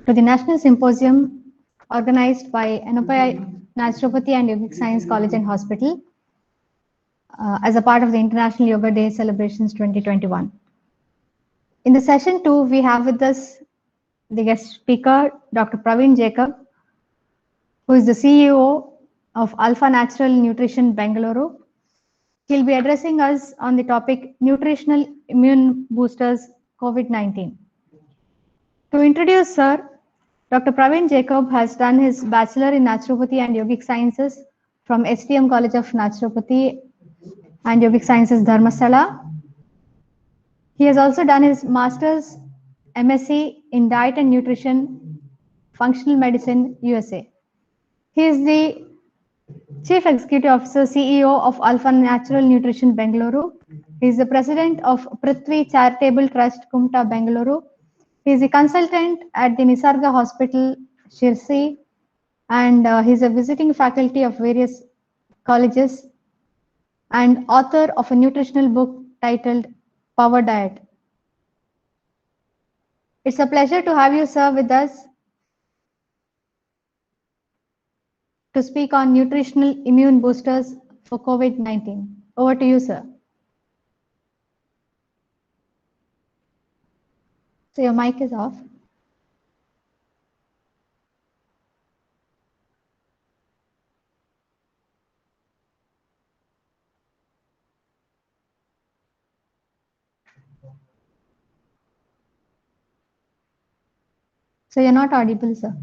to the National Symposium organized by Anopai Naturopathy and Yogic Science College and Hospital as a part of the International Yoga Day celebrations 2021. In the session 2, we have with us the guest speaker, Dr. Praveen Jacob, who is the CEO of Alpha Natural Nutrition Bengaluru. He'll be addressing us on the topic Nutritional Immune Boosters COVID-19. To introduce Sir, Dr. Praveen Jacob has done his Bachelor in Naturopathy and Yogic Sciences from STM College of Naturopathy and Yogic Sciences, Dharmasthala. He has also done his Master's MSc in Diet and Nutrition, Functional Medicine, USA. He is the Chief Executive Officer, CEO of Alpha Natural Nutrition Bengaluru. He is the President of Prithvi Charitable Trust, Kumta, Bengaluru. He is a consultant at the Nisarga Hospital, Shirsi, and he is a visiting faculty of various colleges and author of a nutritional book titled Power Diet. It's a pleasure to have you, sir, with us to speak on nutritional immune boosters for COVID-19. Over to you, sir. So your mic is off. So you're not audible, sir.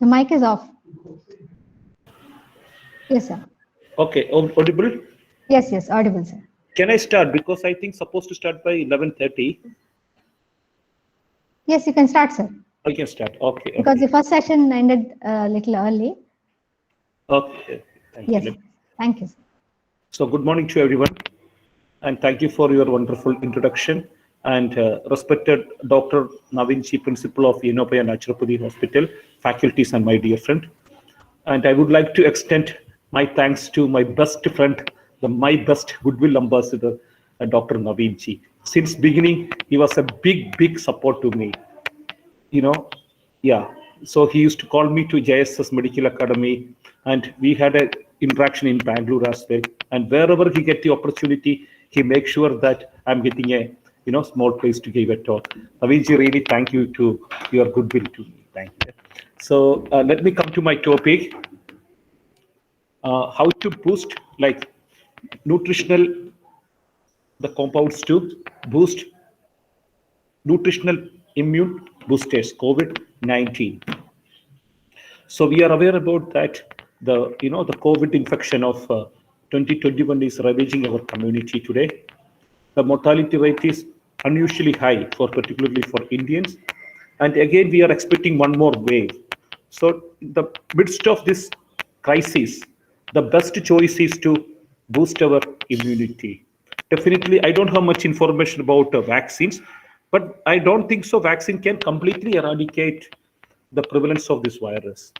The mic is off. Yes, sir. Okay, audible? Yes, audible, sir. Can I start? Because I think supposed to start by 11:30. Yes, you can start, sir. I can start. Okay. Because the first session ended a little early. Okay. Thank you. Thank you, sir. So good morning to everyone, and thank you for your wonderful introduction. And respected Dr. Navinji, Principal of Anopai Naturopathy Hospital, faculties, and my dear friend. And I would like to extend my thanks to my best friend, my best goodwill ambassador, Dr. Navinji. Since beginning, he was a big support to me. So he used to call me to JSS Medical Academy, and we had an interaction in Bangalore as well. And wherever he get the opportunity, he makes sure that I'm getting a small place to give a talk. Navinji, really thank you to your goodwill to me. Thank you. So let me come to my topic. How to boost the compounds to boost nutritional immune boosters COVID-19. So we are aware about that the COVID infection of 2021 is ravaging our community today. The mortality rate is unusually high, particularly for Indians. And again, we are expecting one more wave. So in the midst of this crisis, the best choice is to boost our immunity. Definitely, I don't have much information about vaccines, but I don't think so vaccine can completely eradicate the prevalence of this virus.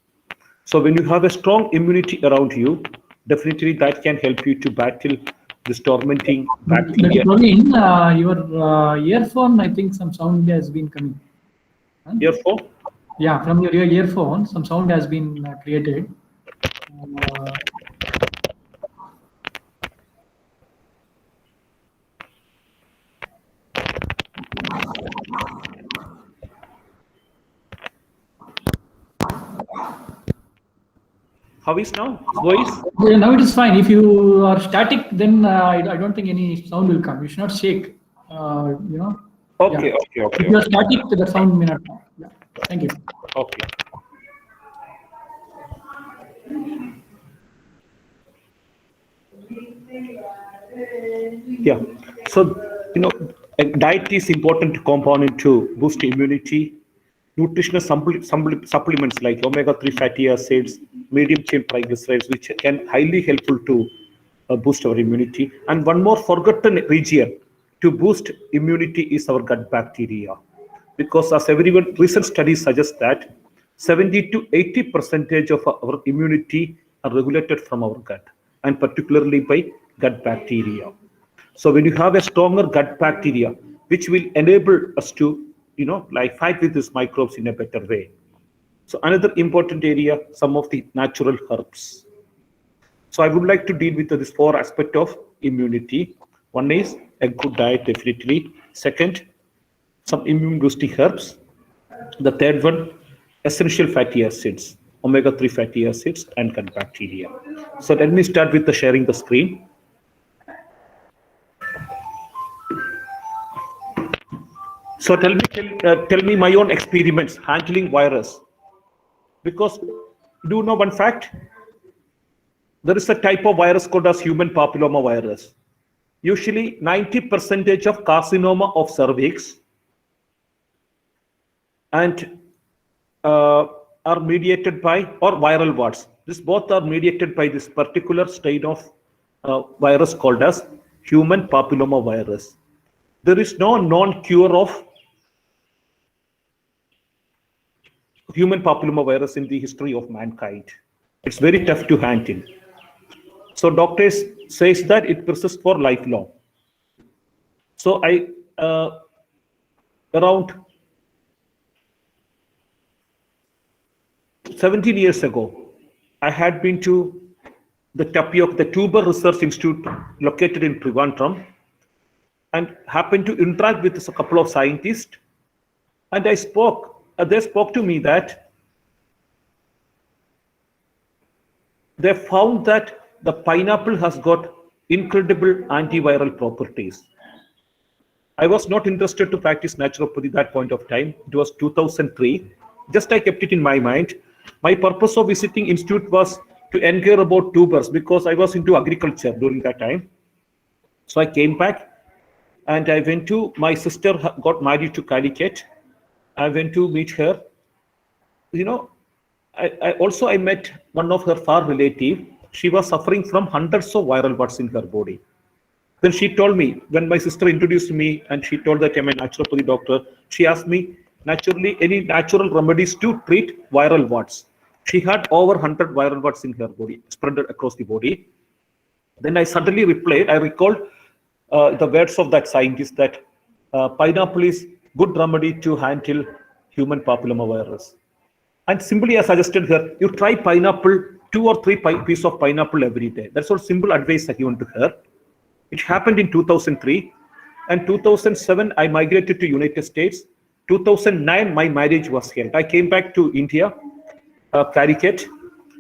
So when you have a strong immunity around you, definitely that can help you to battle this tormenting bacteria. Praveen, your earphone, I think some sound has been coming. Earphone? Yeah, from your earphone, some sound has been created. How is now? Voice? Yeah, now it is fine. If you are static, then I don't think any sound will come. You should not shake. Okay, Yeah. okay. If you are static, the sound may not come. Yeah. Thank you. Okay. Yeah. So diet is important component to boost immunity. Nutritional supplements like omega-3 fatty acids, medium-chain triglycerides, which can highly helpful to boost our immunity. And one more forgotten region to boost immunity is our gut bacteria, because as everyone, recent studies suggest that 70 to 80% of our immunity are regulated from our gut, and particularly by gut bacteria. So when you have a stronger gut bacteria, which will enable us to like fight with these microbes in a better way. So another important area, some of the natural herbs. So I would like to deal with this 4 aspects of immunity. One is a good diet, definitely. Second, some immune boosting herbs. The third one, essential fatty acids, omega-3 fatty acids, and gut bacteria. So let me start with sharing the screen. So tell me my own experiments handling virus. Because do you know one fact? There is a type of virus called as human papilloma virus. Usually 90% of carcinoma of cervix and are mediated by, or viral warts. This both are mediated by this particular strain of virus called as human papilloma virus. There is no known cure of human papilloma virus in the history of mankind. It's very tough to handle. So doctors says that it persists for lifelong. So I around 17 years ago, I had been to the TAPIOC, the Tuber Research Institute located in Trivandrum, and happened to interact with a couple of scientists. And they spoke to me that they found that the pineapple has got incredible antiviral properties. I was not interested to practice naturopathy at that point of time. It was 2003. Just I kept it in my mind. My purpose of visiting institute was to inquire about tubers because I was into agriculture during that time. So I came back and I went to, my sister got married to Calicut. I went to meet her. I met one of her far relative. She was suffering from hundreds of viral warts in her body. Then she told me, when my sister introduced me and she told that I'm a naturopathy doctor, she asked me, naturally, any natural remedies to treat viral warts. She had over 100 viral warts in her body, spread across the body. Then I suddenly replied, I recalled the words of that scientist that pineapple is good remedy to handle human papillomavirus. And simply I suggested her, you try pineapple, 2 or 3 pieces of pineapple every day. That's all simple advice I given to her. It happened in 2003. And 2007, I migrated to United States. 2009, my marriage was held. I came back to India, Calicut.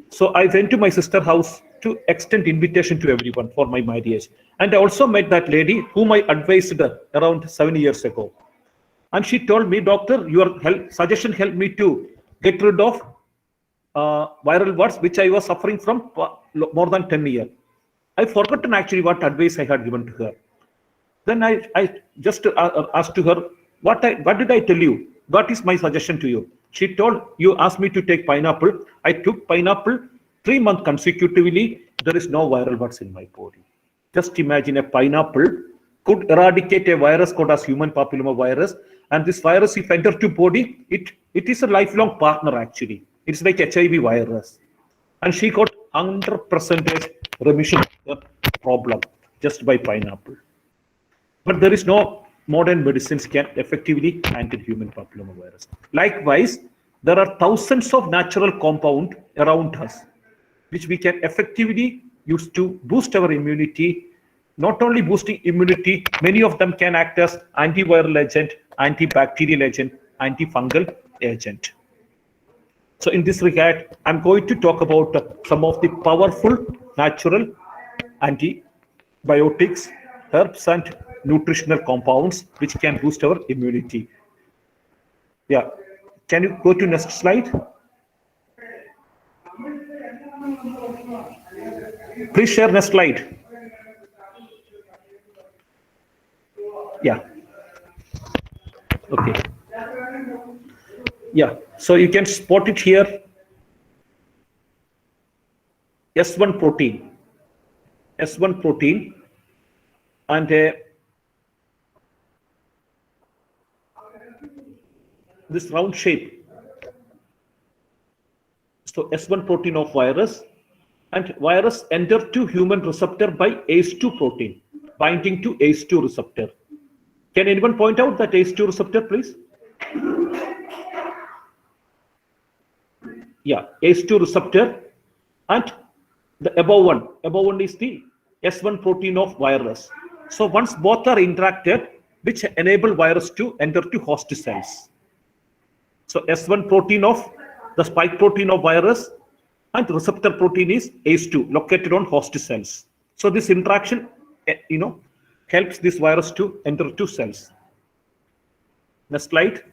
So I went to my sister's house to extend invitation to everyone for my marriage. And I also met that lady whom I advised around 7 years ago. And she told me, doctor, your suggestion helped me to get rid of viral warts, which I was suffering from more than 10 years. I forgotten actually what advice I had given to her. Then I just asked to her, what did I tell you? What is my suggestion to you? She told, you asked me to take pineapple. I took pineapple 3 months consecutively. There is no viral warts in my body. Just imagine a pineapple could eradicate a virus called as human papilloma virus. And this virus, if entered to body, it is a lifelong partner actually. It's like HIV virus. And she got 100% remission of the problem just by pineapple. But there is no modern medicines can effectively handle human papillomavirus. Likewise, there are thousands of natural compounds around us, which we can effectively use to boost our immunity. Not only boosting immunity, many of them can act as antiviral agent, antibacterial agent, antifungal agent. So in this regard, I'm going to talk about some of the powerful natural antibiotics, herbs, and nutritional compounds which can boost our immunity. Yeah, can you go to next slide? Please share next slide. Yeah. Okay. Yeah, so you can spot it here. S1 protein. S1 protein. And this round shape. So S1 protein of virus, and virus enter to human receptor by ACE2 protein, binding to ACE2 receptor. Can anyone point out that ACE2 receptor, please? Yeah, ACE2 receptor and the above one is the S1 protein of virus. So once both are interacted, which enable virus to enter to host cells. So S1 protein of the spike protein of virus and receptor protein is ACE2 located on host cells. So this interaction, helps this virus to enter to cells. Next slide.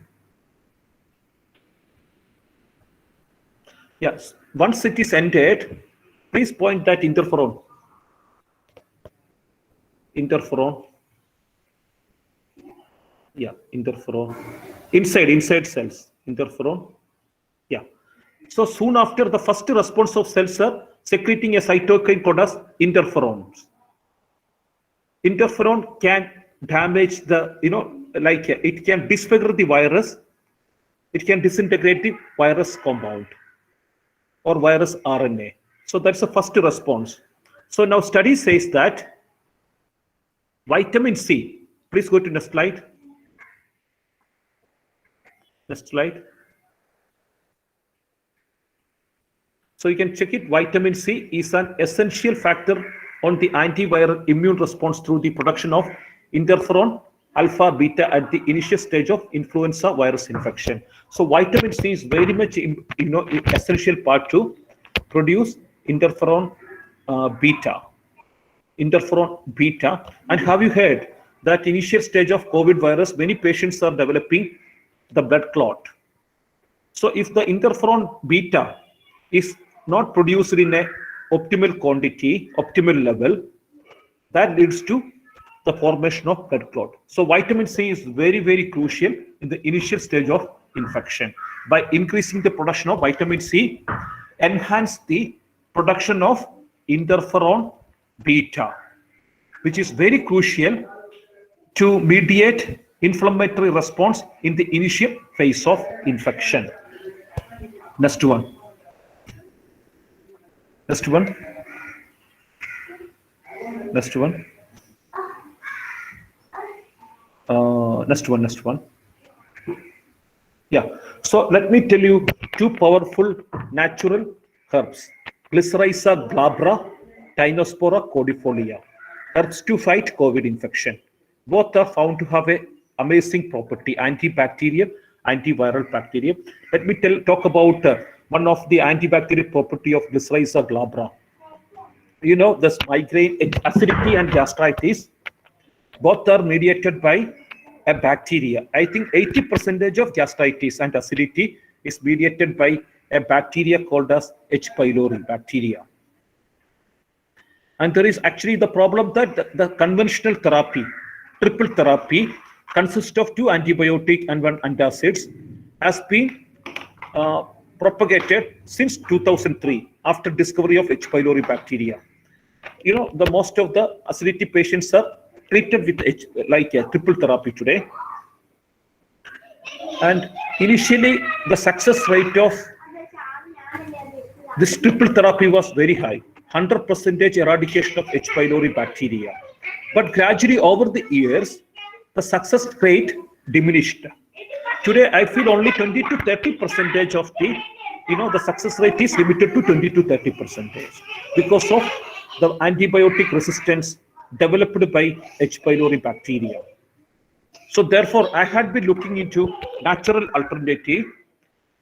Yes, once it is entered, please point that interferon. Yeah, interferon. Inside cells. Interferon. Yeah. So soon after, the first response of cells are secreting a cytokine called as interferons. Interferon can damage the, it can disfigure the virus. It can disintegrate the virus compound or virus RNA. So that's the first response. So now study says that vitamin C, please go to next slide. Next slide. So you can check it. Vitamin C is an essential factor on the antiviral immune response through the production of interferon alpha beta at the initial stage of influenza virus infection. So vitamin C is very much essential part to produce interferon beta. And have you heard that initial stage of COVID virus, many patients are developing the blood clot. So if the interferon beta is not produced in a optimal quantity, optimal level, that leads to the formation of blood clot. So vitamin C is very, very crucial in the initial stage of infection. By increasing the production of vitamin C, enhance the production of interferon beta, which is very crucial to mediate inflammatory response in the initial phase of infection. Next one. Next one. Next one. Next one. Yeah. So let me tell you two powerful natural herbs: Glycyrrhiza glabra, Tinospora cordifolia. Herbs to fight COVID infection. Both are found to have an amazing property: antibacterial, antiviral bacteria. Let me talk about one of the antibacterial property of Glycyrrhiza glabra. This migraine, acidity and gastritis, both are mediated by a bacteria. I think 80% of gastritis and acidity is mediated by a bacteria called as H. pylori bacteria. And there is actually the problem that the conventional therapy, triple therapy, consists of 2 antibiotic and 1 antacids, has been propagated since 2003 after discovery of H. pylori bacteria. The most of the acidity patients are treated with a triple therapy today. And initially, the success rate of this triple therapy was very high, 100% eradication of H. pylori bacteria. But gradually over the years, the success rate diminished. Today, I feel only 20 to 30% of the success rate is limited to 20 to 30% because of the antibiotic resistance developed by H. pylori bacteria. So therefore, I had been looking into natural alternative,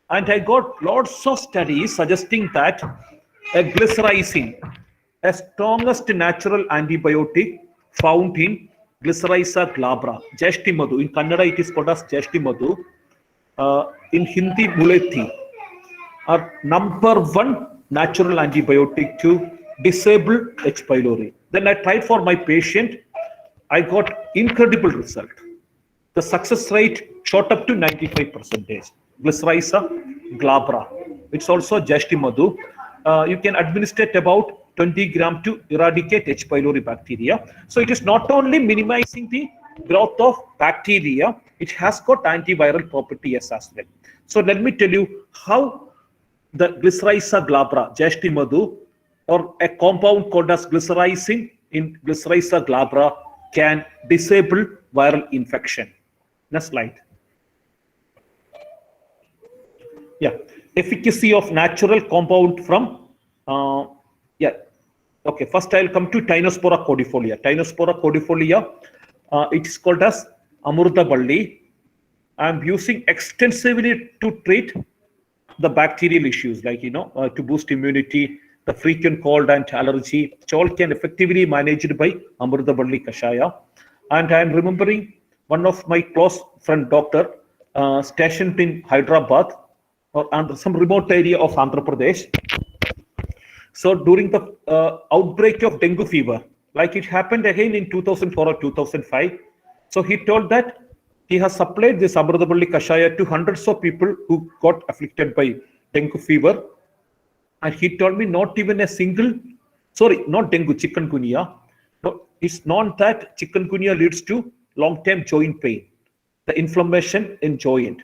and I got lots of studies suggesting that a glycyrrhizin, a strongest natural antibiotic found in Glycyrrhiza glabra, Jashti Madhu. In Kannada, it is called as Jashti Madhu. In Hindi, Mulethi, are number 1 natural antibiotic to disable H. pylori. Then I tried for my patient. I got incredible result. The success rate shot up to 95%. Glycyrrhiza glabra. It's also Jashti Madhu. You can administer about 20 grams to eradicate H. pylori bacteria. So it is not only minimizing the growth of bacteria, it has got antiviral property as well. So let me tell you how the Glycyrrhiza glabra, Jashti Madhu, or a compound called as glycyrrhizin in Glycyrrhiza glabra can disable viral infection. Next slide. Yeah, efficacy of natural compound from, yeah. Okay, first I'll come to Tinospora cordifolia. Tinospora cordifolia, it is called as Amurthavalli. I'm using extensively to treat the bacterial issues, like, to boost immunity, the frequent cold and allergy, which all can effectively managed by Amurthavalli Kashaya. And I'm remembering one of my close friend doctor, stationed in Hyderabad or some remote area of Andhra Pradesh. So during the outbreak of dengue fever, like it happened again in 2004 or 2005, so he told that he has supplied this Amrutavalli Kashaya to hundreds of people who got afflicted by dengue fever. And he told me not even a single, sorry, not dengue, chikungunya. No, it's known that chikungunya leads to long-term joint pain, the inflammation in joint.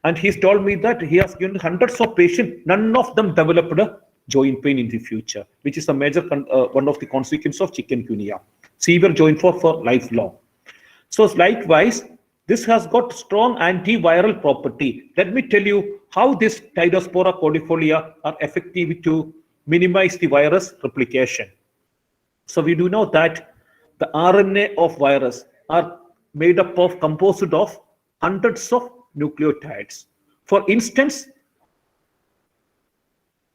And he's told me that he has given hundreds of patients, none of them developed a joint pain in the future, which is a major one of the consequences of chikungunya. Severe joint pain for lifelong. So likewise, this has got strong antiviral property. Let me tell you how this Tinospora cordifolia are effective to minimize the virus replication. So we do know that the RNA of virus are made up of, composed of hundreds of nucleotides. For instance,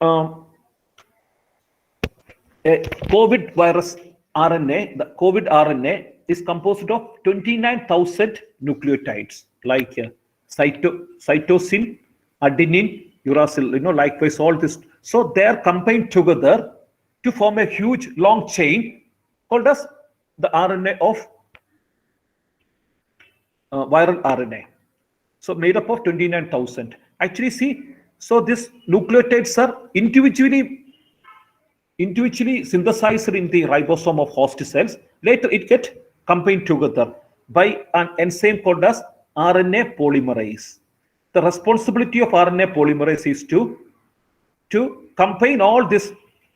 a COVID virus RNA, the COVID RNA is composed of 29,000 nucleotides, like cytosine, adenine, uracil, likewise all this. So they are combined together to form a huge long chain called as the RNA of viral RNA. So made up of 29,000. Actually, see, so these nucleotides are individually synthesized in the ribosome of host cells. Later it gets combined together by an enzyme called as RNA polymerase. The responsibility of RNA polymerase is to combine all these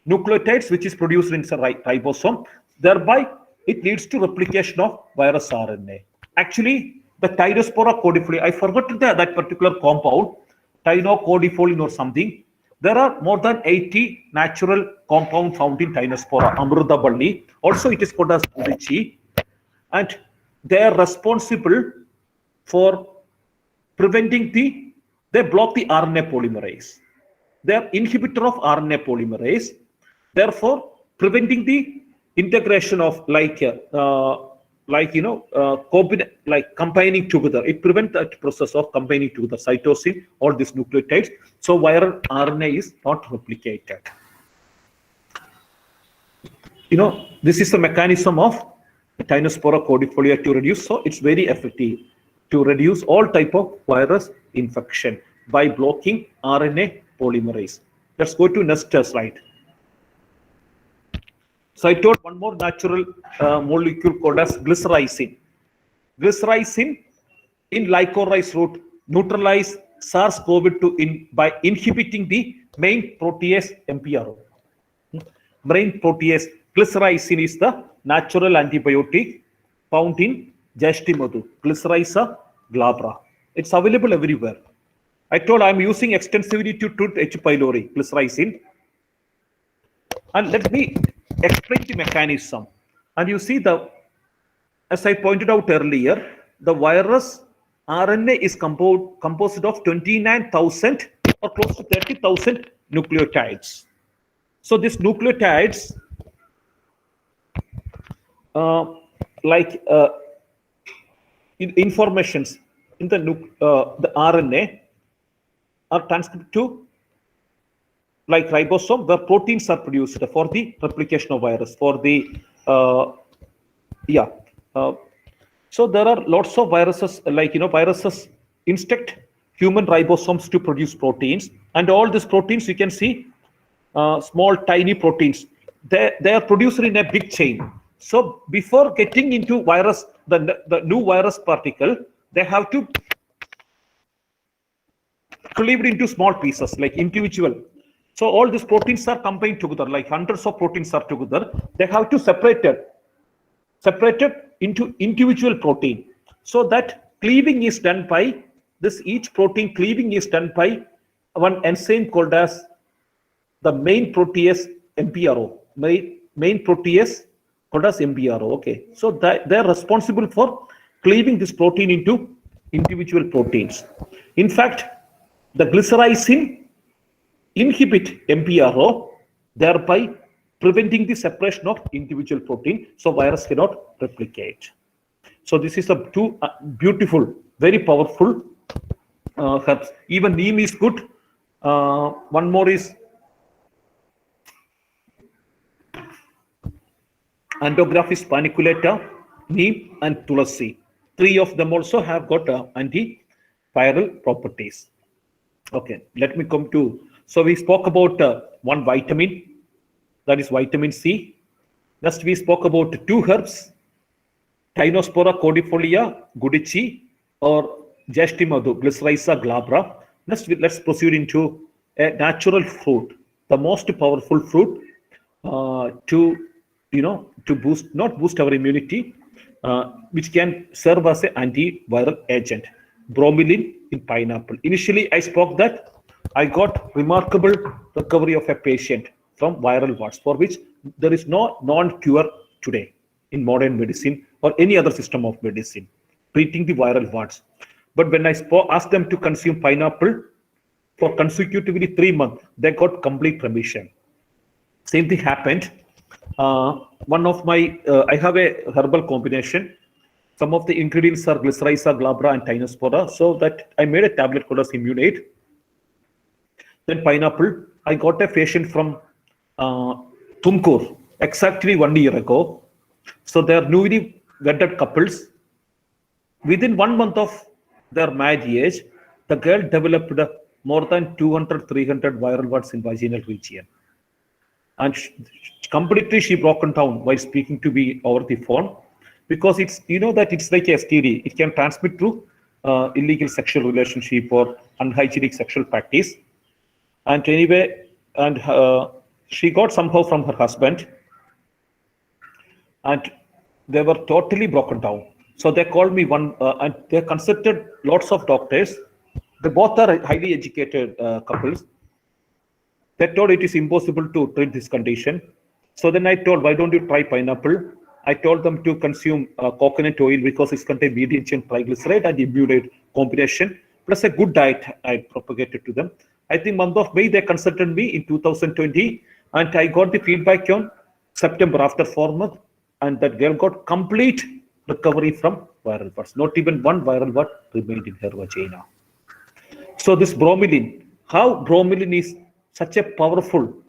nucleotides which is produced in the ribosome. Thereby, it leads to replication of virus RNA. Actually, the Tinospora cordifolia, I forgot that particular compound, tinocordifolin or something. There are more than 80 natural compounds found in Tinospora, Amrutavalli. Also, it is called as Udichi. And they are responsible for preventing they block the RNA polymerase. They are inhibitor of RNA polymerase. Therefore, preventing the integration of combining together. It prevents that process of combining together cytosine, all these nucleotides. So viral RNA is not replicated. This is the mechanism of Tinospora cordifolia to reduce. So it's very effective to reduce all type of virus infection by blocking RNA polymerase. Let's go to next slide. So I told one more natural molecule called as glycyrrhizin. Glycyrrhizin in licorice root neutralize SARS-CoV-2 by inhibiting the main protease MPRO. Main protease glycyrrhizin is the natural antibiotic found in Jashti Madhu, Glycyrrhiza glabra. It's available everywhere. I told I'm using extensively to treat H. pylori, glycyrrhizin. And let me explain the mechanism. And you see, as I pointed out earlier, the virus RNA is composed of 29,000 or close to 30,000 nucleotides. So these nucleotides, informations in the RNA are transcribed to ribosome, where proteins are produced for the replication of virus. So there are lots of viruses, viruses instruct human ribosomes to produce proteins, and all these proteins you can see small tiny proteins. They are produced in a big chain. So before getting into virus, the new virus particle, they have to cleave it into small pieces, like individual. So all these proteins are combined together, like hundreds of proteins are together. They have to separated into individual protein. So that cleaving is done by each protein cleaving is done by one enzyme called as the main protease MPRO, main protease called as MPRO. Okay, so they're responsible for cleaving this protein into individual proteins. In fact, the glycyrrhizin inhibit MPRO, thereby preventing the separation of individual protein, so virus cannot replicate. So this is a two beautiful, very powerful herbs. Even neem is good. One more is Andrographis paniculata, neem, and tulasi. Three of them also have got antiviral properties. Okay, let me come to. So we spoke about one vitamin, that is vitamin C. Next, we spoke about two herbs, Tinospora cordifolia gudici or Jastimadu glycyrrhiza glabra. Next, let's proceed into a natural fruit, the most powerful fruit to boost, not boost our immunity, which can serve as an antiviral agent, bromelain in pineapple. Initially, I spoke that I got remarkable recovery of a patient from viral warts, for which there is no non-cure today in modern medicine or any other system of medicine treating the viral warts. But when I asked them to consume pineapple for consecutively 3 months, they got complete remission. Same thing happened. One of my, I have a herbal combination. Some of the ingredients are glycyrrhiza glabra and Tinospora. So that I made a tablet called as Immunate. Then pineapple. I got a patient from Tumkur exactly 1 year ago. So they are newly wedded couples. Within 1 month of their marriage, the girl developed more than 200, 300 viral warts in vaginal region. And completely she broken down while speaking to me over the phone, because it's, you know, that it's like a STD. It can transmit through illegal sexual relationship or unhygienic sexual practice. And anyway, and she got somehow from her husband, and they were totally broken down. So they called me and they consulted lots of doctors. They both are highly educated couples. They told it is impossible to treat this condition. So then I told, why don't you try pineapple? I told them to consume coconut oil because it's contained medium chain triglyceride and immunate combination, plus a good diet I propagated to them. I think month of May, they consulted me in 2020, and I got the feedback on September after 4 months, and that girl got complete recovery from viral warts. Not even one viral wart remained in her vagina. So this bromelain, how bromelain is such a powerful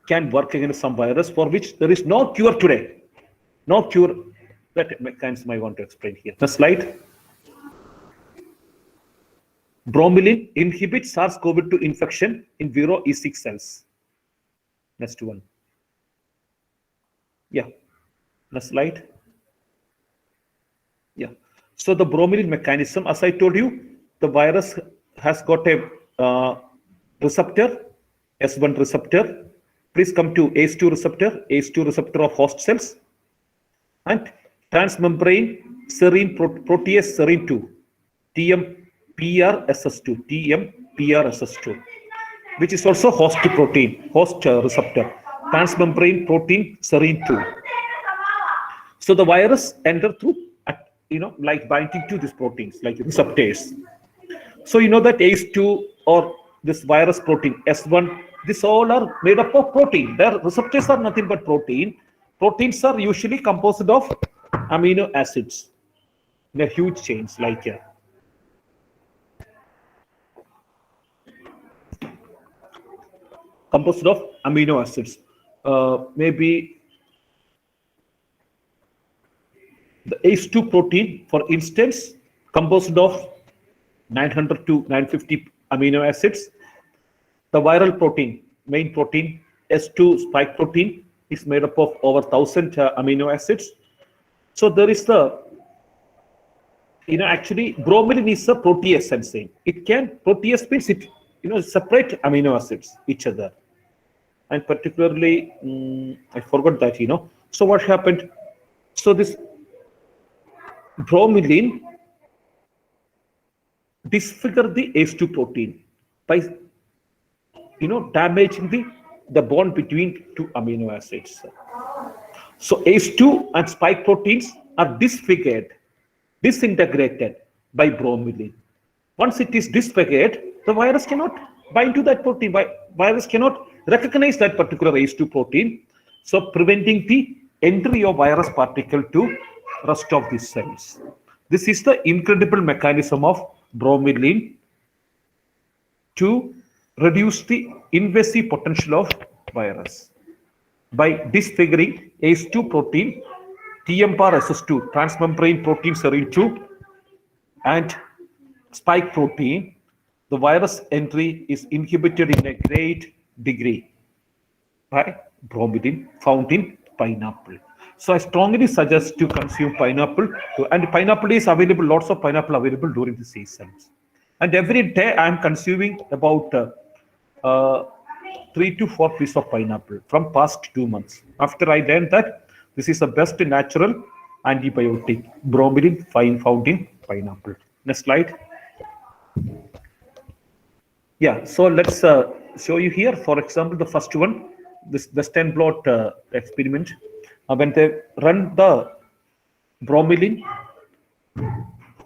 can work against some virus for which there is no cure today. No cure. That mechanism I want to explain here. The slide. Bromelain inhibits SARS-CoV-2 infection in viro E6 cells. Next one. Yeah. Next slide. Yeah. So the bromelain mechanism, as I told you, the virus has got a receptor, S1 receptor. Please come to ACE2 receptor of host cells, and transmembrane serine protease serine 2, TMPRSS2, which is also host protein, host receptor, transmembrane protein serine 2. So the virus enter through, like binding to these proteins, like receptors. So you know that ACE2 or this virus protein S1, these all are made up of protein. Their receptors are nothing but protein. Proteins are usually composed of amino acids in a huge chains, like here. Composed of amino acids. Maybe the ACE2 protein, for instance, composed of 900 to 950 amino acids. The viral protein, main protein, S2 spike protein, is made up of over 1,000 amino acids. So there is the, actually bromelain is a protease enzyme. It can, protease means it, separate amino acids each other. And particularly, I forgot that, So what happened? So this bromelain disfigure the ACE2 protein by damaging the bond between two amino acids. So ACE2 and spike proteins are disfigured, disintegrated by bromelain. Once it is disfigured, the virus cannot bind to that protein. Virus cannot recognize that particular ACE2 protein, so preventing the entry of virus particle to rest of the cells. This is the incredible mechanism of bromelain to reduce the invasive potential of virus. By disfiguring ACE2 protein, TMPRSS2, transmembrane protein serine 2, and spike protein, the virus entry is inhibited in a great degree by bromelain found in pineapple. So I strongly suggest to consume pineapple, and pineapple is available, lots of pineapple available during the seasons. And every day I am consuming about 3 to 4 pieces of pineapple from past 2 months. After I learned that this is the best natural antibiotic, bromelain found in pineapple. Next slide. Yeah, so let's show you here. For example, the first one, the stem blot experiment. When they run the bromelain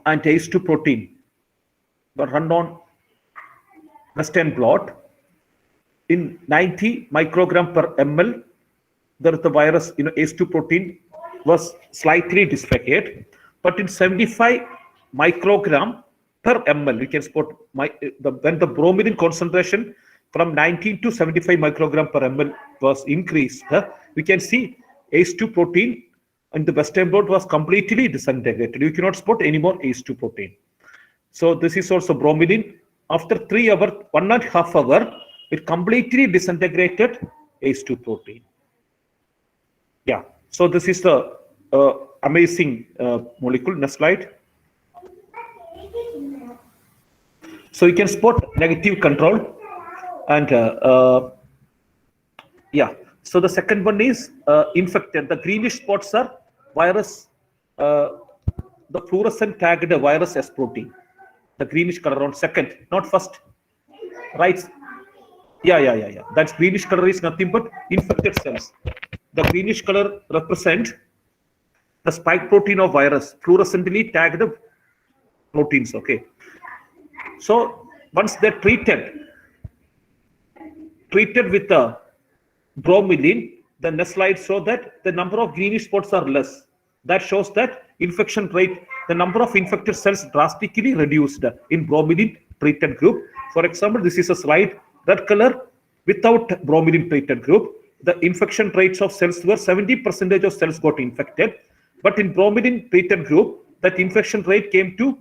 and ACE2 protein, but run on Western blot, in 90 microgram per ml, the virus, ACE2 protein was slightly disfigured, but in 75 microgram per ml, we can spot when the bromelain concentration from 19 to 75 microgram per ml was increased, we can see ACE2 protein and the Western blot was completely disintegrated. You cannot spot any more ACE2 protein. So this is also bromelain. After 3 hours, 1.5 hours, it completely disintegrated ACE2 protein. Yeah, so this is the amazing molecule. Next slide. So you can spot negative control, and yeah. So the second one is infected. The greenish spots are virus, the fluorescent tagged virus S protein. The greenish color on second, not first, right? Yeah. That greenish color is nothing but infected cells. The greenish color represent the spike protein of virus, fluorescently tagged proteins. Okay. So once they're treated with the bromelain, the next slide show that the number of greenish spots are less. That shows that infection rate, the number of infected cells drastically reduced in bromelain treated group. For example, this is a slide, red color without bromelain treated group. The infection rates of cells were 70% of cells got infected, but in bromelain treated group, that infection rate came to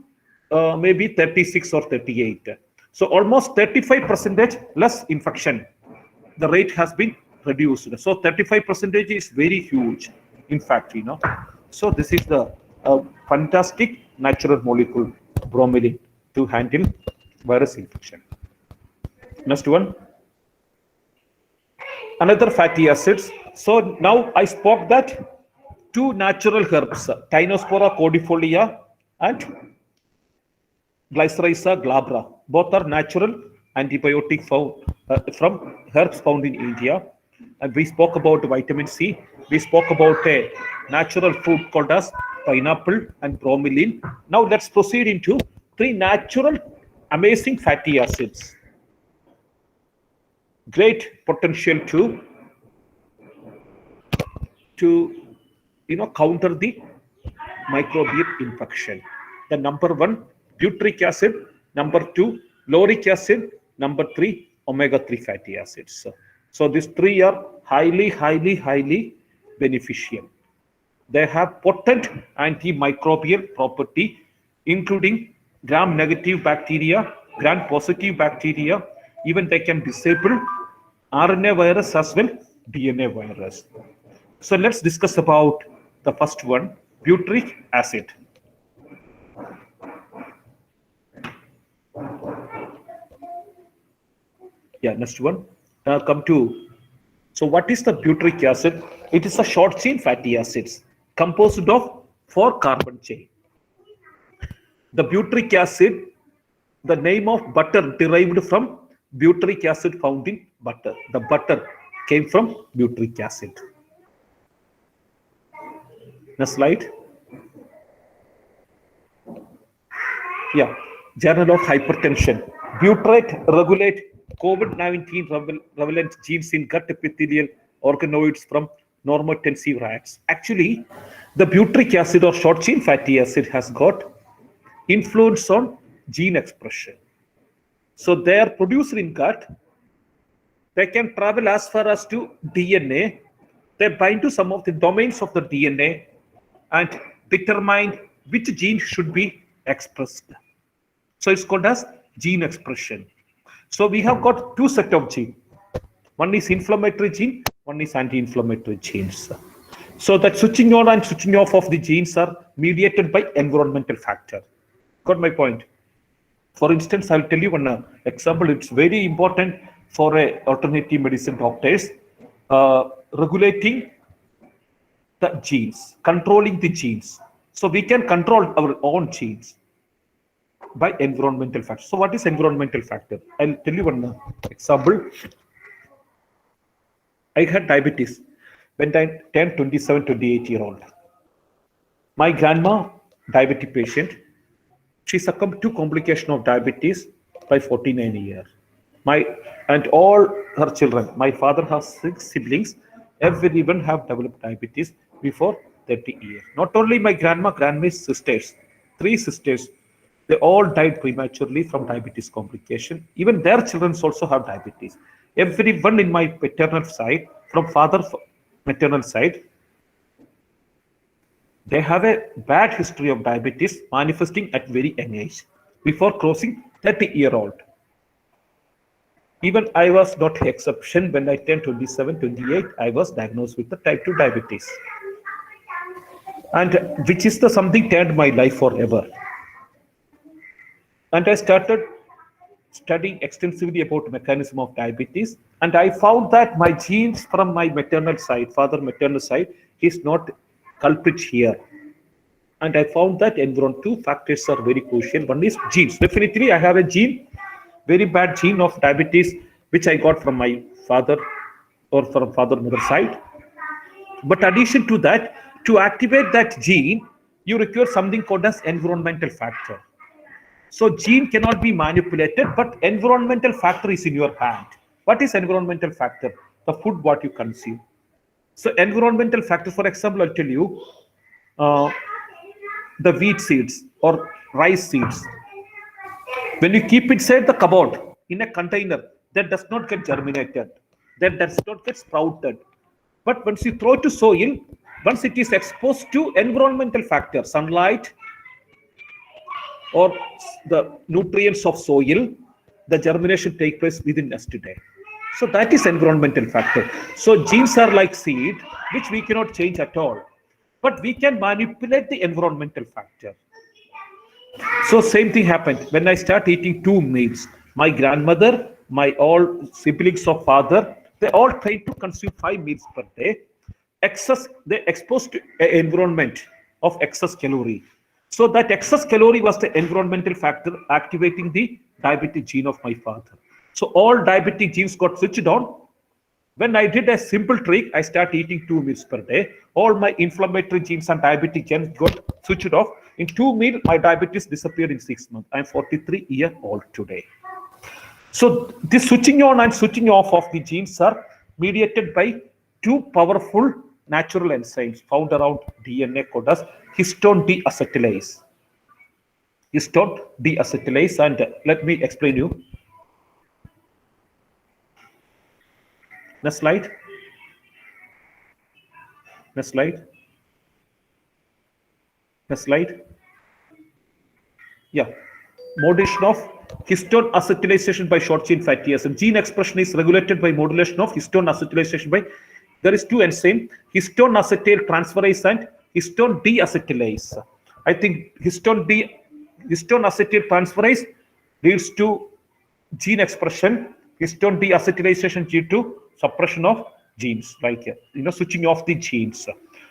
maybe 36 or 38. So almost 35% less infection. The rate has been reduced. So 35% is very huge, in fact, So this is the fantastic natural molecule, bromelain, to handle virus infection. Next one. Another fatty acids. So now I spoke that 2 natural herbs, Tinospora cordifolia and Glycyrrhiza glabra, both are natural antibiotic found from herbs found in India. And we spoke about vitamin C. We spoke about a natural fruit called as pineapple and bromelain. Now let's proceed into 3 natural amazing fatty acids. Great potential to counter the microbial infection. The number 1, butyric acid. Number 2, lauric acid. Number 3, omega-3 fatty acids. So these 3 are highly beneficial. They have potent antimicrobial property, including gram-negative bacteria, gram-positive bacteria. Even they can disable RNA virus as well, DNA virus. So let's discuss about the first one, butyric acid. Yeah, next one. Now come to, so what is the butyric acid? It is a short chain fatty acids composed of 4 carbon chain. The butyric acid the name of butter derived from butyric acid found in butter. The butter came from butyric acid. Next slide. Yeah, Journal of Hypertension. Butyrate regulate COVID-19 relevant genes in gut epithelial organoids from normotensive rats. Actually, the butyric acid or short chain fatty acid has got influence on gene expression. So they are produced in gut. They can travel as far as to DNA. They bind to some of the domains of the DNA and determine which gene should be expressed. So it's called as gene expression. So we have got two sets of genes. One is inflammatory gene, one is anti-inflammatory genes. So that switching on and switching off of the genes are mediated by environmental factor. Got my point? For instance, I'll tell you one example. It's very important for alternative medicine doctors, regulating the genes, controlling the genes. So we can control our own genes by environmental factors. So what is environmental factor? I'll tell you one example. I had diabetes when I turned 27, 28-year-old. My grandma, diabetic patient, she succumbed to complication of diabetes by 49 years. And all her children, my father has 6 siblings, everyone have developed diabetes before 30 years. Not only my grandma's sisters, 3 sisters, they all died prematurely from diabetes complication. Even their children also have diabetes. Everyone in my paternal side, from father's maternal side, they have a bad history of diabetes manifesting at very young age, before crossing 30-year-old. Even I was not an exception. When I turned 27, 28, I was diagnosed with the type 2 diabetes. And which is something turned my life forever. And I started studying extensively about mechanism of diabetes. And I found that my genes from my maternal side, father maternal side, is not culprit here. And I found that two factors are very crucial. One is genes. Definitely, I have a gene, very bad gene of diabetes, which I got from my father or from father-mother side. But addition to that, to activate that gene, you require something called as environmental factor. So gene cannot be manipulated, but environmental factor is in your hand. What is environmental factor? The food what you consume. So environmental factor, for example, I'll tell you, the wheat seeds or rice seeds. When you keep it inside the cupboard in a container, that does not get germinated, that does not get sprouted. But once you throw it to soil, once it is exposed to environmental factor, sunlight or the nutrients of soil, the germination takes place within yesterday. So that is environmental factor. So genes are like seed, which we cannot change at all, but we can manipulate the environmental factor. So same thing happened when I start eating 2 meals. My grandmother, my all siblings of father, they all tried to consume 5 meals per day. They exposed to an environment of excess calorie. So that excess calorie was the environmental factor activating the diabetic gene of my father. So all diabetic genes got switched on. When I did a simple trick, I started eating 2 meals per day. All my inflammatory genes and diabetic genes got switched off. In 2 meals, my diabetes disappeared in 6 months. I'm 43 years old today. So this switching on and switching off of the genes are mediated by 2 powerful natural enzymes found around DNA called as histone deacetylase. Histone deacetylase, and let me explain you. Next slide. Next slide. Next slide. Yeah. Modulation of histone acetylation by short chain fatty acid. Gene expression is regulated by modulation of histone acetylation by, there is 2 enzymes, histone acetyl transferase and histone deacetylase. I think histone acetyl transferase leads to gene expression, histone deacetylation due to suppression of genes, like switching off the genes.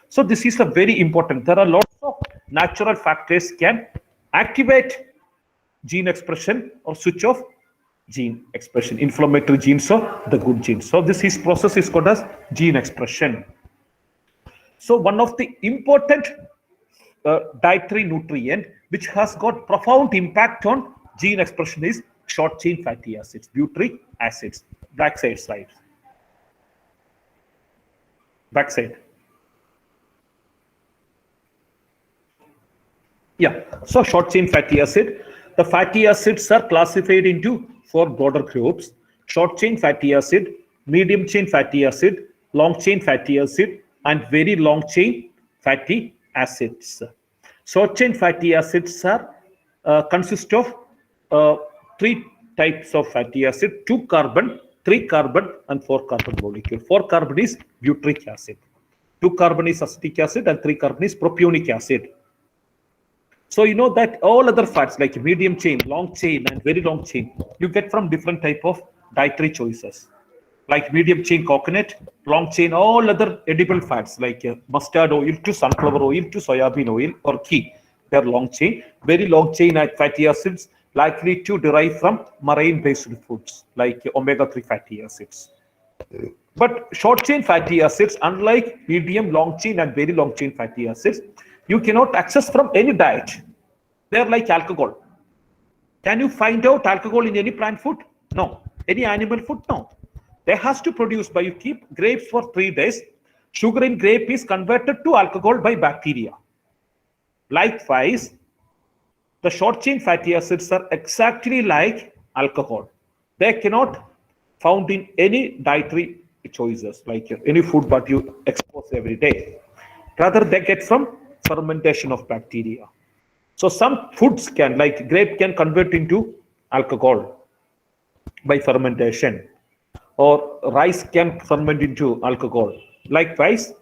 So this is a very important. There are lots of natural factors can activate gene expression or switch off gene expression. Inflammatory genes or the good genes. So this is process is called as gene expression. So one of the important dietary nutrient which has got profound impact on gene expression is short chain fatty acids, butyric acids. Backside slide. Backside. Yeah, so short chain fatty acid. The fatty acids are classified into 4 broader groups: short chain fatty acid, medium chain fatty acid, long chain fatty acid, and very long chain fatty acids. Short chain fatty acids are consist of 3 types of fatty acid: 2 carbon, 3 carbon, and 4 carbon molecule. 4 carbon is butyric acid, 2 carbon is acetic acid, and 3 carbon is propionic acid. So you know that all other fats like medium chain, long chain, and very long chain, you get from different type of dietary choices. Like medium chain coconut, long chain, all other edible fats like mustard oil to sunflower oil to soybean oil or ghee. They are long chain. Very long chain fatty acids likely to derive from marine-based foods like omega-3 fatty acids. But short chain fatty acids, unlike medium, long chain, and very long chain fatty acids, you cannot access from any diet. They are like alcohol. Can you find out alcohol in any plant food? No. Any animal food? No. They has to produce by you keep grapes for 3 days. Sugar in grape is converted to alcohol by bacteria. Likewise, the short chain fatty acids are exactly like alcohol. They cannot found in any dietary choices like any food that you expose every day. Rather, they get from fermentation of bacteria. So some foods can, like grape, can convert into alcohol by fermentation, or rice can ferment into alcohol. Likewise,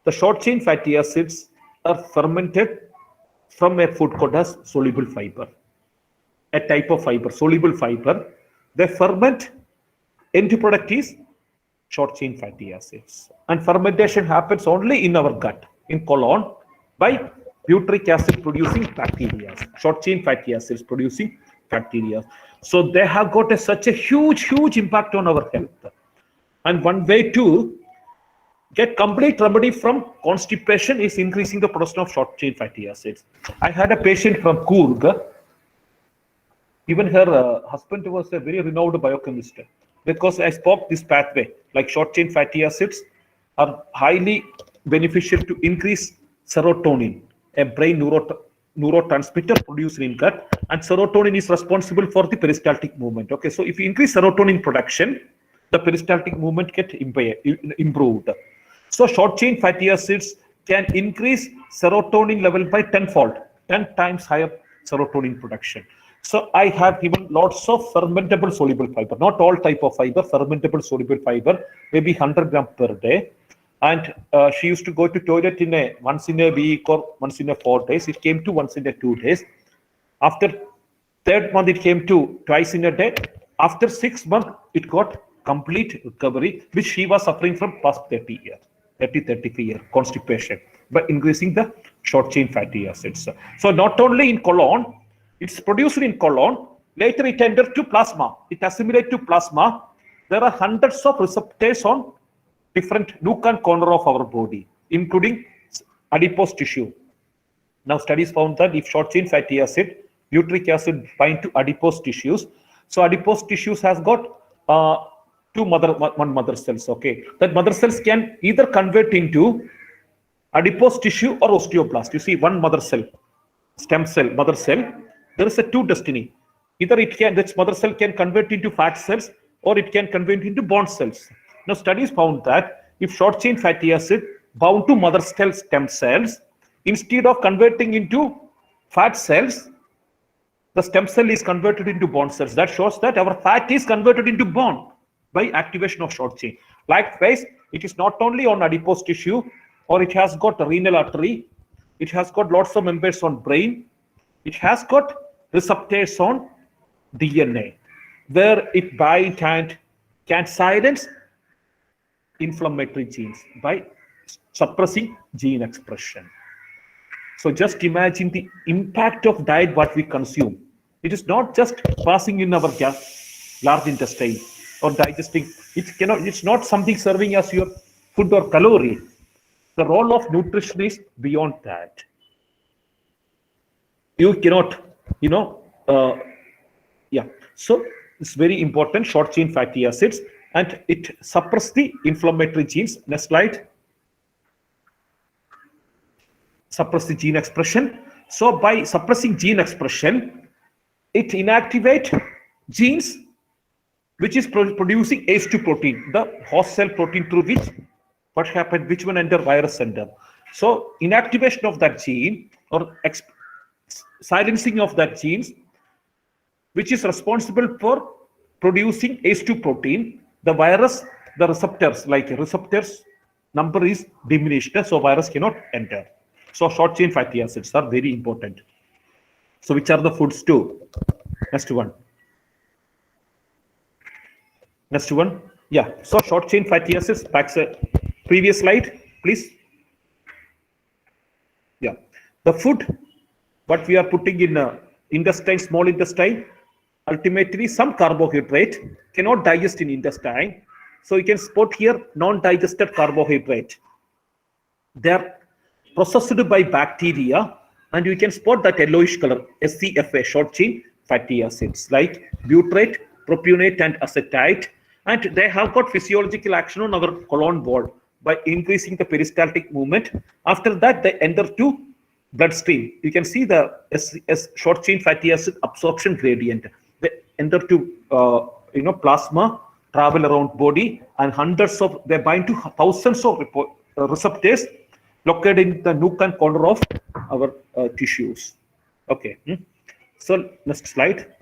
the short chain fatty acids are fermented from a food called as soluble fiber, a type of fiber, soluble fiber. They ferment. End product is short chain fatty acids, and fermentation happens only in our gut, in colon, by butyric acid producing bacteria, short chain fatty acids producing bacteria. So they have got such a huge impact on our health. And one way to get complete remedy from constipation is increasing the production of short chain fatty acids. I had a patient from Coorg. Even her husband was a very renowned biochemist, because I spoke this pathway, like short chain fatty acids are highly beneficial to increase serotonin, a brain neurotransmitter produced in gut, and serotonin is responsible for the peristaltic movement. Okay, so if you increase serotonin production, the peristaltic movement get improved. So short chain fatty acids can increase serotonin level by 10-fold, 10 times higher serotonin production. So I have given lots of fermentable soluble fiber, not all type of fiber, fermentable soluble fiber, maybe 100 grams per day. And she used to go to toilet once in a week or once in a 4 days. It came to once in a 2 days. After 3rd month, it came to twice in a day. After 6 months, it got complete recovery, which she was suffering from past 30 years, 33 years, constipation, by increasing the short chain fatty acids. So not only in colon, it's produced in colon, later it enters to plasma. It assimilates to plasma. There are hundreds of receptors on different nook and corner of our body, including adipose tissue. Now studies found that if short chain fatty acid, butyric acid bind to adipose tissues, so adipose tissues has got one mother cells. Okay, that mother cells can either convert into adipose tissue or osteoblast. You see, one mother cell, stem cell, mother cell. There is a 2 destiny. Either this mother cell can convert into fat cells, or it can convert into bone cells. Now studies found that if short chain fatty acid bound to mother cell stem cells, instead of converting into fat cells, the stem cell is converted into bone cells. That shows that our fat is converted into bone by activation of short chain. Likewise, it is not only on adipose tissue, or it has got a renal artery, it has got lots of members on brain, it has got receptors on DNA, where it binds and can silence inflammatory genes by suppressing gene expression. So just imagine the impact of diet what we consume. It is not just passing in our large intestine or digesting. It's not something serving as your food or calorie. The role of nutrition is beyond that. You cannot, So it's very important, short chain fatty acids, and it suppresses the inflammatory genes. Next slide. Suppress the gene expression. So by suppressing gene expression, it inactivates genes which is producing ACE2 protein, the host cell protein through which one enter virus enter. So inactivation of that gene or silencing of that genes, which is responsible for producing ACE2 protein, the virus, the receptors number is diminished, so virus cannot enter. So short chain fatty acids are very important. So which are the foods too? Next one. Yeah. So short chain fatty acids. Previous slide, please. Yeah. The food, what we are putting in intestine, small intestine, ultimately some carbohydrate cannot digest in intestine. So you can spot here non-digested carbohydrate. They are processed by bacteria, and you can spot that yellowish color, SCFA, short chain fatty acids like butyrate, propionate, and acetate. And they have got physiological action on our colon wall by increasing the peristaltic movement. After that, they enter to bloodstream. You can see the short chain fatty acid absorption gradient. They enter to plasma, travel around body, and they bind to thousands of receptors located in the nook and corner of our tissues. Okay. So next slide.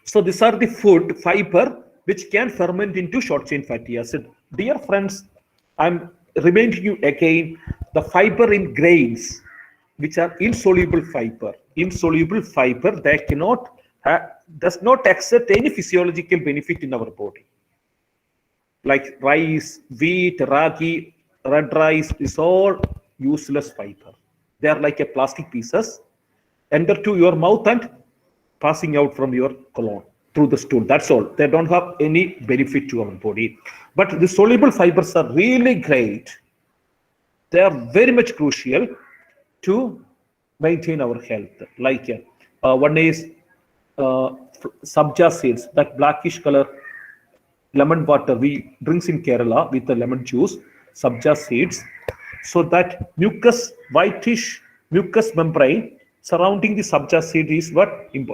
So these are the food fiber which can ferment into short chain fatty acid. Dear friends, I'm reminding you again, the fiber in grains, which are insoluble fiber, they does not exert any physiological benefit in our body. Like rice, wheat, ragi, red rice is all useless fiber. They are like a plastic pieces, enter to your mouth and passing out from your colon through the stool. That's all. They don't have any benefit to our body. But the soluble fibers are really great. They are very much crucial to maintain our health. Like one is sabja seeds, that blackish color lemon water we drinks in Kerala with the lemon juice, sabja seeds. So that whitish mucus membrane surrounding the sabja seed is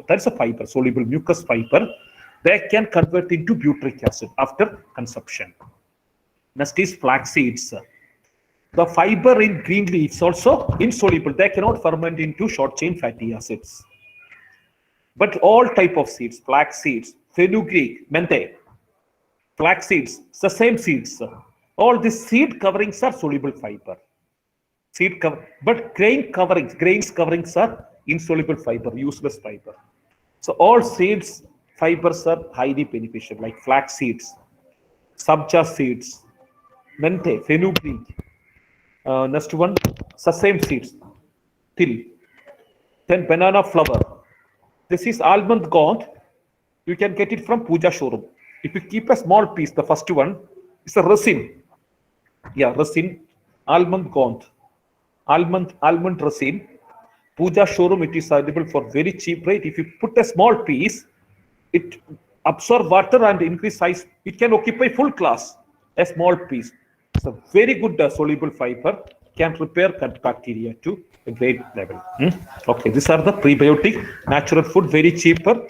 that's a fiber, soluble mucus fiber. They can convert into butyric acid after consumption. Next is flax seeds. The fiber in green leaves also insoluble. They cannot ferment into short chain fatty acids. But all type of seeds, flax seeds, fenugreek, menthe, flax seeds, sesame seeds, all these seed coverings are soluble fiber. But grains coverings are insoluble fiber, useless fiber. So all seeds fibers are highly beneficial, like flax seeds, sabja seeds, menthe, fenugreek. Next one, sesame seeds, till. Then banana flower. This is almond gond. You can get it from puja showroom. If you keep a small piece, the first one is a resin. Yeah, resin, almond gond, almond resin. Puja showroom, it is available for very cheap rate. If you put a small piece, it absorb water and increase size. It can occupy full class, a small piece. It's a very good soluble fiber, can repair gut bacteria to a great level. Okay, these are the prebiotic natural food, very cheaper.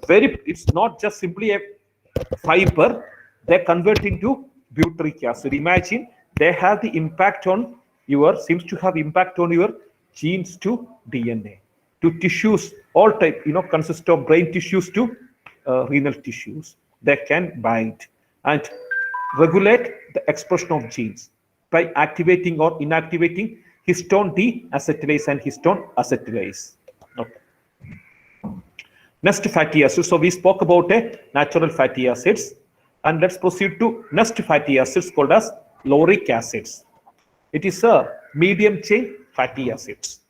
It's not just simply a fiber, they convert into butyric acid. Imagine they have the impact on seems to have impact on your genes to DNA, to tissues, all type, consist of brain tissues to renal tissues. They can bind and regulate the expression of genes by activating or inactivating histone deacetylase and histone acetylase. Okay. Next, fatty acids. So we spoke about natural fatty acids, and let's proceed to next fatty acids called as lauric acids. It is a medium chain fatty acids.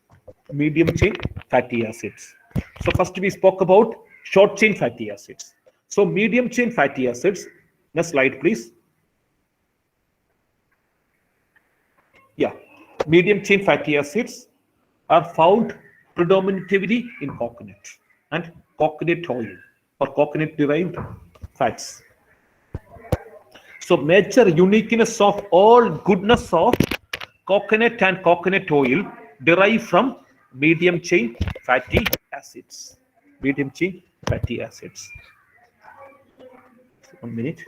Medium chain fatty acids. So first we spoke about short chain fatty acids. So medium chain fatty acids, next slide please. Yeah, medium chain fatty acids are found predominantly in coconut and coconut oil or coconut derived fats. So major uniqueness of all goodness of coconut and coconut oil derive from medium chain fatty acids. Medium chain fatty acids. 1 minute.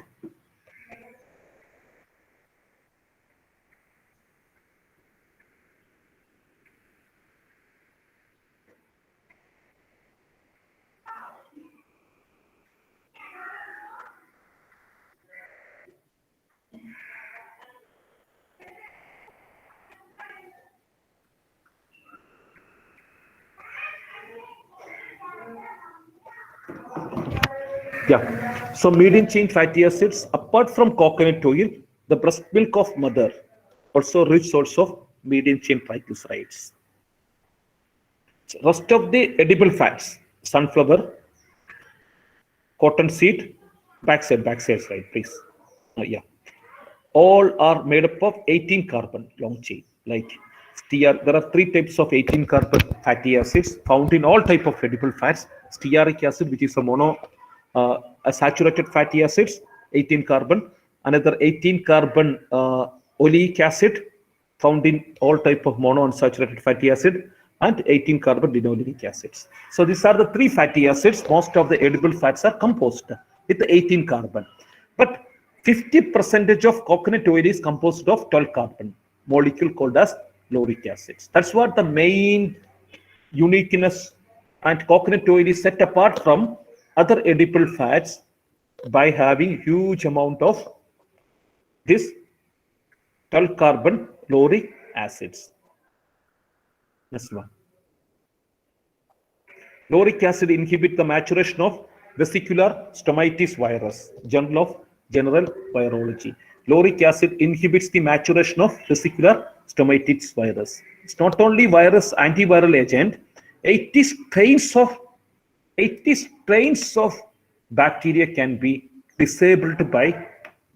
Yeah. So medium chain fatty acids, apart from coconut oil, the breast milk of mother, also rich source of medium chain triglycerides. Rest of the edible fats, sunflower, cottonseed, backside slide, please. Yeah. All are made up of 18 carbon long chain. Like there are 3 types of 18 carbon fatty acids found in all type of edible fats. Stearic acid, which is a saturated fatty acids, 18 carbon. Another 18 carbon oleic acid found in all type of monounsaturated fatty acid, and 18 carbon linoleic acids. So these are the 3 fatty acids. Most of the edible fats are composed with 18 carbon. But 50% of coconut oil is composed of 12 carbon molecule called as lauric acids. That's what the main uniqueness, and coconut oil is set apart from other edible fats by having huge amount of this 12 carbon lauric acids. Next one. Lauric acid inhibit the maturation of vesicular stomitis virus. Journal of General Virology. Lauric acid inhibits the maturation of vesicular stomitis virus. It's not only virus antiviral agent, 80 strains of bacteria can be disabled by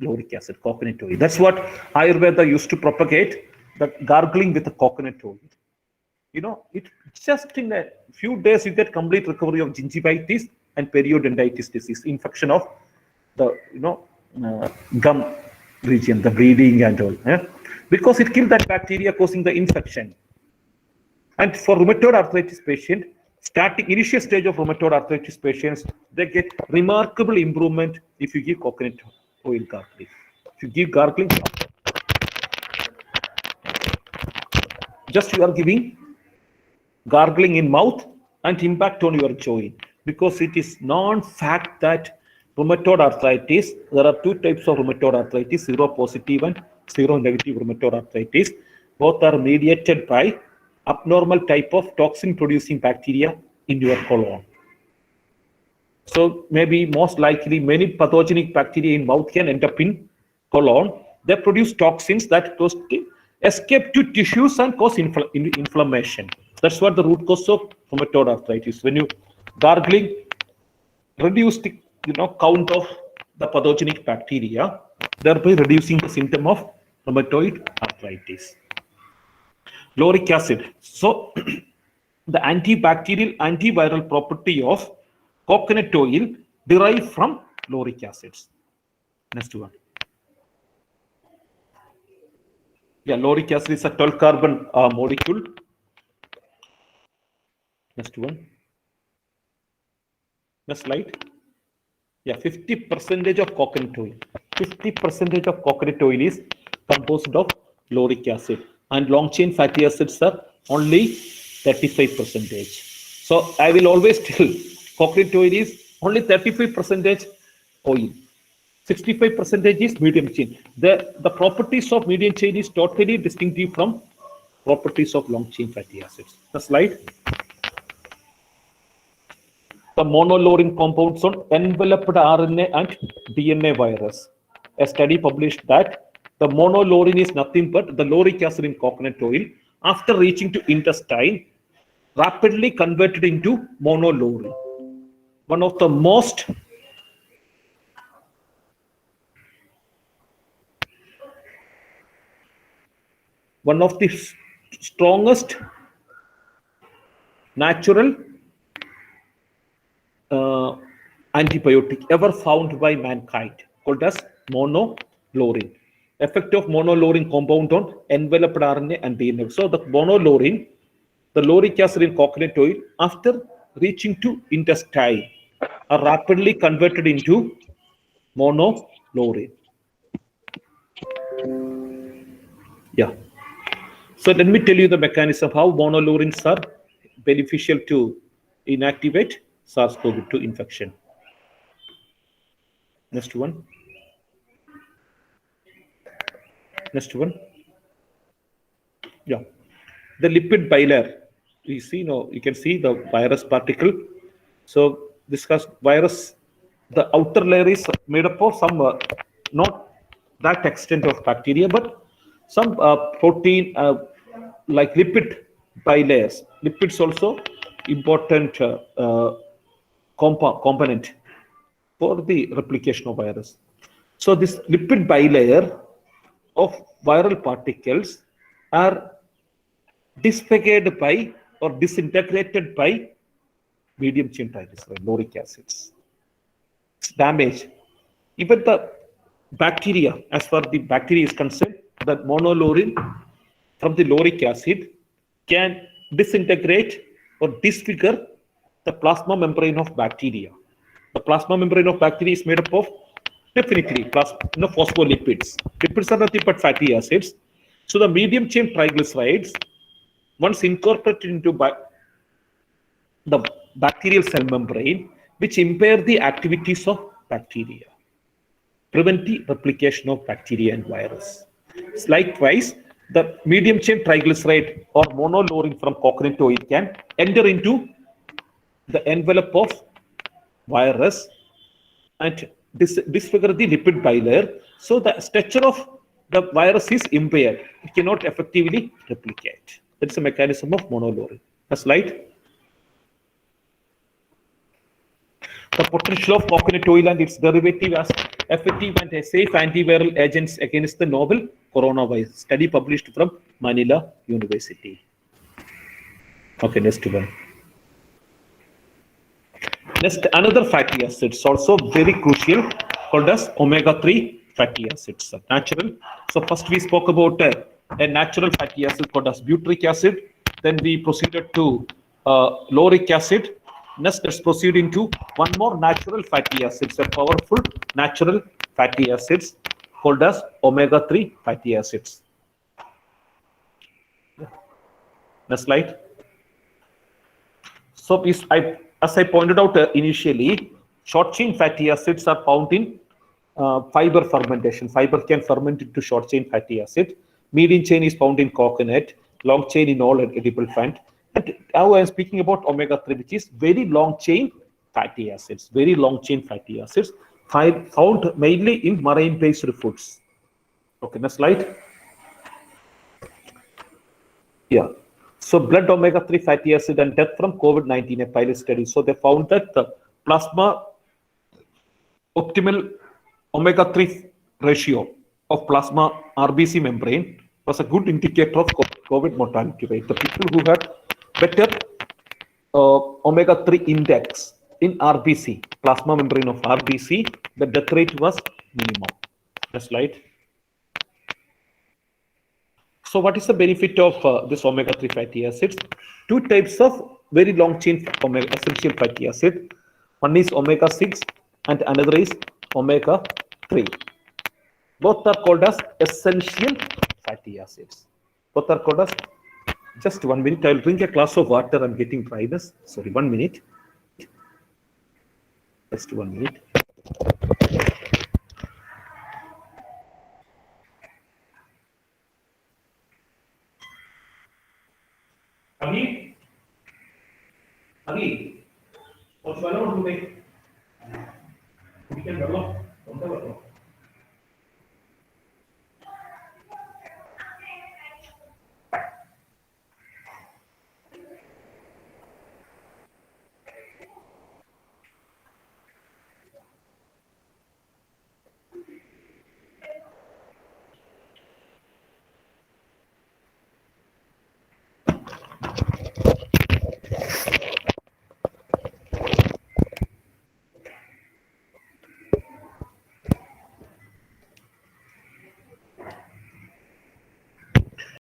lauric acid, coconut oil. That's what Ayurveda used to propagate, the gargling with the coconut oil. You know, it's just in a few days you get complete recovery of gingivitis and periodontitis disease, infection of the gum region, the bleeding and all, because it killed that bacteria causing the infection. And for rheumatoid arthritis patient, initial stage of rheumatoid arthritis patients, they get remarkable improvement if you give coconut oil gargling. If you give gargling, just you are giving gargling in mouth and impact on your joint, because it is known fact that rheumatoid arthritis, there are 2 types of rheumatoid arthritis, seropositive and seronegative rheumatoid arthritis. Both are mediated by abnormal type of toxin producing bacteria in your colon. So maybe most likely many pathogenic bacteria in mouth can end up in colon. They produce toxins that escape to tissues and cause inflammation. That's what the root cause of rheumatoid arthritis. When you gargling, reduce the count of the pathogenic bacteria, thereby reducing the symptom of rheumatoid arthritis. Lauric acid. So the antibacterial, antiviral property of coconut oil derived from lauric acids. Next one. Yeah, lauric acid is a 12 carbon molecule. Next one. Next slide. Yeah, 50% of coconut oil. 50% of coconut oil is composed of lauric acid, and long chain fatty acids are only 35%. So I will always tell coconut oil is only 35% oil. 65% is medium chain. The properties of medium chain is totally distinctive from properties of long chain fatty acids. The slide. The monolaurin compounds on enveloped RNA and DNA virus. A study published that the monolaurin is nothing but the lauric acid in coconut oil. After reaching to intestine, rapidly converted into monolaurin. One of the most strongest natural antibiotic ever found by mankind, called as monolaurin. Effect of monolaurin compound on enveloped RNA and DNA. So the monolaurin, the lauric acid in coconut oil, after reaching to intestine, are rapidly converted into monolaurin. Yeah. So let me tell you the mechanism how monolaurins are beneficial to inactivate SARS-CoV-2 infection. Next one. Next one. Yeah. The lipid bilayer. You see, no, you can see the virus particle. So this has virus. The outer layer is made up of some, not that extent of bacteria, but some protein like lipid bilayers. Lipids also important component for the replication of virus. So this lipid bilayer of viral particles are disfigured by or disintegrated by medium chain triglyceride, lauric acids. It's damaged. Even the bacteria, as far the bacteria is concerned, the monolaurin from the lauric acid can disintegrate or disfigure the plasma membrane of bacteria. The plasma membrane of bacteria is made up of definitely phospholipids. Lipids are nothing but fatty acids. So the medium chain triglycerides, once incorporated into the bacterial cell membrane, which impair the activities of bacteria, prevent the replication of bacteria and virus. Likewise, the medium chain triglyceride or monolaurin from coconut oil can enter into the envelope of virus and disfigure the lipid bilayer. So the structure of the virus is impaired. It cannot effectively replicate. That's the mechanism of monolaurin. A slide. The potential of coconut oil and its derivative as effective and safe antiviral agents against the novel coronavirus. Study published from Manila University. Okay, next one. Next, another fatty acids, also very crucial, called as omega-3 fatty acids, natural. So first we spoke about a natural fatty acid called as butyric acid. Then we proceeded to lauric acid. Next, let's proceed into one more natural fatty acids, a powerful natural fatty acids called as omega-3 fatty acids. Next slide. So as I pointed out initially, short chain fatty acids are found in fiber fermentation. Fiber can ferment into short chain fatty acid. Medium chain is found in coconut. Long chain in all edible fat. And now I am speaking about omega-3, which is very long chain fatty acids. Very long chain fatty acids found mainly in marine-based foods. Okay, next slide. Yeah. So blood omega-3 fatty acid and death from COVID-19, a pilot study. So they found that the plasma optimal omega-3 ratio of plasma RBC membrane was a good indicator of COVID mortality rate. The people who had better omega-3 index in RBC, plasma membrane of RBC, the death rate was minimum. Next slide. So what is the benefit of this omega-3 fatty acids? Two types of very long chain essential fatty acid. One is omega-6 and another is omega-3. Both are called as essential fatty acids. Both are called as, just 1 minute, I'll drink a glass of water, I'm getting dryness. Sorry, 1 minute. Just 1 minute. Abi, what's going on today? We can develop.